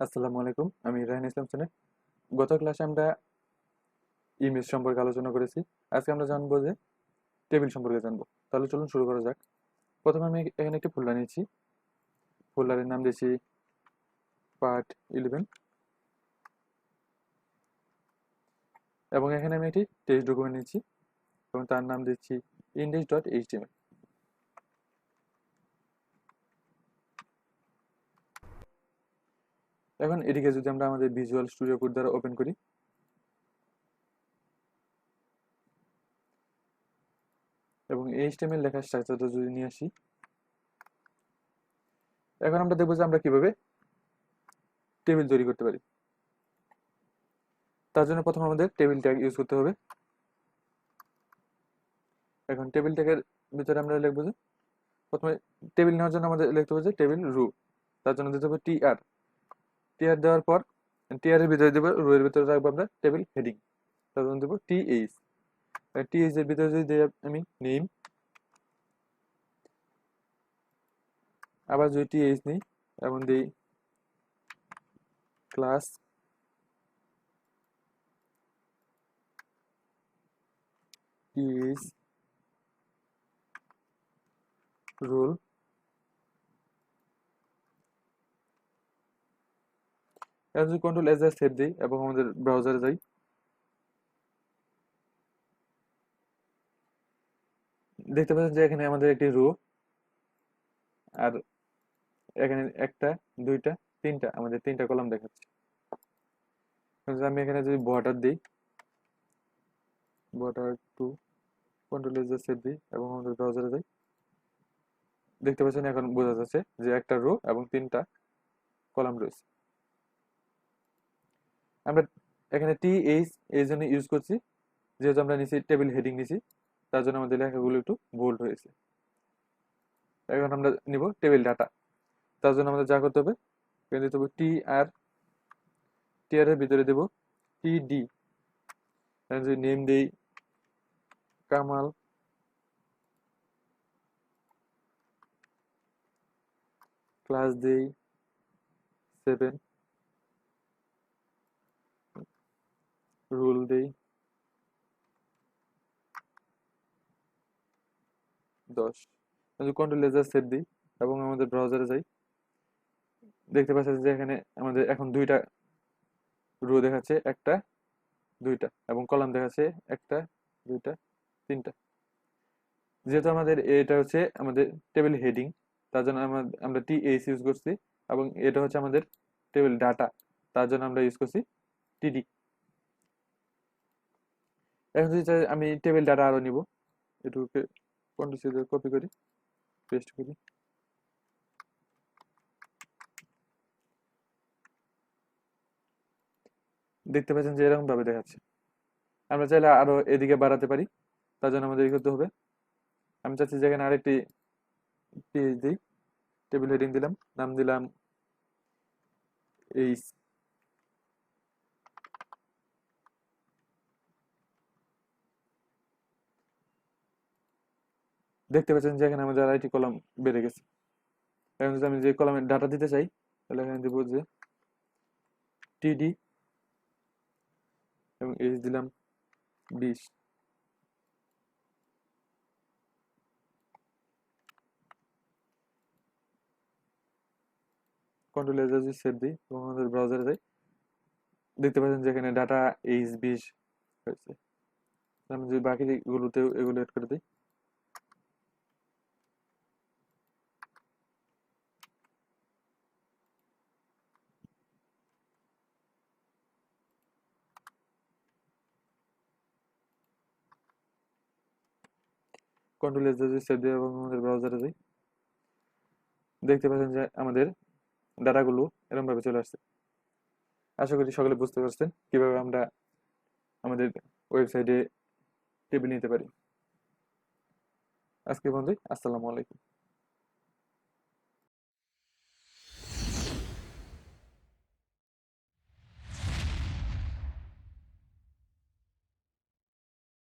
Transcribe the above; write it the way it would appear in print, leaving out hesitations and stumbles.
আসসালামু আলাইকুম, আমি রাহিন ইসলাম সোনেট। গত ক্লাসে আমরা ইমেজ সম্পর্কে আলোচনা করেছি। আজকে আমরা জানবো যে টেবিল সম্পর্কে জানবো। তাহলে চলুন শুরু করা যাক। প্রথমে আমি এখানে একটি ফোল্ডার নিয়েছি। ফোল্ডারের নাম দিয়েছি পার্ট 11 এবং এখানে আমি একটি টেক্সট ডকুমেন্ট নিয়েছি এবং তার নাম দিচ্ছি index.html। এখন এটিকে যদি আমরা আমাদের ভিজুয়াল স্টুডিও কোড দ্বারা ওপেন করি, এবং HTML লেখার স্ট্রাকচারটা যদি নিয়ে আসি, এখন আমরা দেখবো যে আমরা কিভাবে টেবিল তৈরি করতে পারি। তার জন্য প্রথমে আমাদের টেবিল ট্যাগ ইউজ করতে হবে। এখন টেবিল ট্যাগের ভিতরে আমরা লিখবো যে প্রথমে টেবিল নেওয়ার জন্য আমাদের লিখতে হবে যে টেবিল রু। তার জন্য দিতে হবে টিআর। টিআর দেওয়ার পর টিআর এর ভিতরে দেবো, রু এর ভিতরে রাখবো আমরা টেবিল হেডিং। তার জন্য দেবো টিএইচ। টিএইচ এর ভিতরে যদি দিই আমি নেম, আবার যদি টিএইচ নিই এবং দিই ক্লাস, টিএইচ রোল, এখন যদি কন্ট্রোল এস সেভ দিই এবং আমাদের ব্রাউজারে যাই, দেখতে পাচ্ছেন যে এখানে আমাদের একটি রো, আর এখানে একটা, দুইটা, তিনটা, আমাদের তিনটা কলাম দেখাচ্ছে। আমি এখানে যদি বর্ডার দিই, border to, control S save দিই এবং আমাদের ব্রাউজারে যাই, দেখতে পাচ্ছেন এখন বোঝা যাচ্ছে যে একটা রো এবং তিনটা কলাম রয়েছে। আমরা এখানে টিএইচ এই জন্য ইউজ করছি যেহেতু আমরা নিচে টেবিল হেডিং নিছি, তার জন্য আমাদের লেখাগুলো একটু বোল্ড হয়েছে। এখন আমরা নিব টেবিল ডাটা। তার জন্য আমাদের যা করতে হবে, এখানে দিতে হবে টিআর, টিআর এর ভিতরে দেব টিডি। যদি নেম দেই কামাল, ক্লাস দেই 7, রুল দেই 10। যদি কন্ট্রোল লেজার সেভ দিই এবং আমাদের ব্রাউজারে যাই, দেখতে পাচ্ছেন যে এখানে আমাদের এখন দুইটা রো দেখাচ্ছে, একটা, দুইটা, এবং কলাম দেখাচ্ছে একটা, দুইটা, তিনটা। যেহেতু আমাদের এটা হচ্ছে আমাদের টেবিল হেডিং, তার জন্য আমরা টিএইচ ইউজ করছি, এবং এটা হচ্ছে আমাদের টেবিল ডাটা, তার জন্য আমরা ইউজ করছি টিডি। এখন যদি চাই আমি টেবিল ডাটা আরো নিব, এটুকুকে কন্ট্রোল সি দিয়ে কপি করি, পেস্ট করি, দেখতে পাচ্ছেন যে এরকম ভাবে দেখাচ্ছে। আমরা চাইলে আরো এদিকে বাড়াতে পারি, তার জন্য আমাদের কি করতে হবে, আমি চাচ্ছি যেখানে আরেকটি পেজ দিই, টেবিল হেডিং দিলাম, নাম দিলাম এইচ। দেখতে পাচ্ছেন যে এখানে আমাদের আরেকটি কলাম বেড়ে গেছে। এখন যদি আমি যে কলামের ডাটা দিতে চাই, তাহলে এখানে দিব যে টিডি এবং এইচ দিলাম 20। কন্ট্রোল এস যদি সেভ দিই এবং আমাদের ব্রাউজারে যাই, দেখতে পাচ্ছেন যে এখানে ডাটা H20 হয়েছে। আমি যদি বাকিগুলোতেও এগুলো এড করে দিই, কন্ট্রোল এস যদি সেভ দিই এবং আমাদের ব্রাউজারে যাই, দেখতে পাচ্ছেন যে আমাদের ডাটাগুলো এরকম ভাবে চলে আসছে। আশা করি সকলে বুঝতে পারছেন কিভাবে আমরা আমাদের ওয়েবসাইটে টেবিল নিতে পারি। আজকে বন্ধু, আসসালামু আলাইকুম।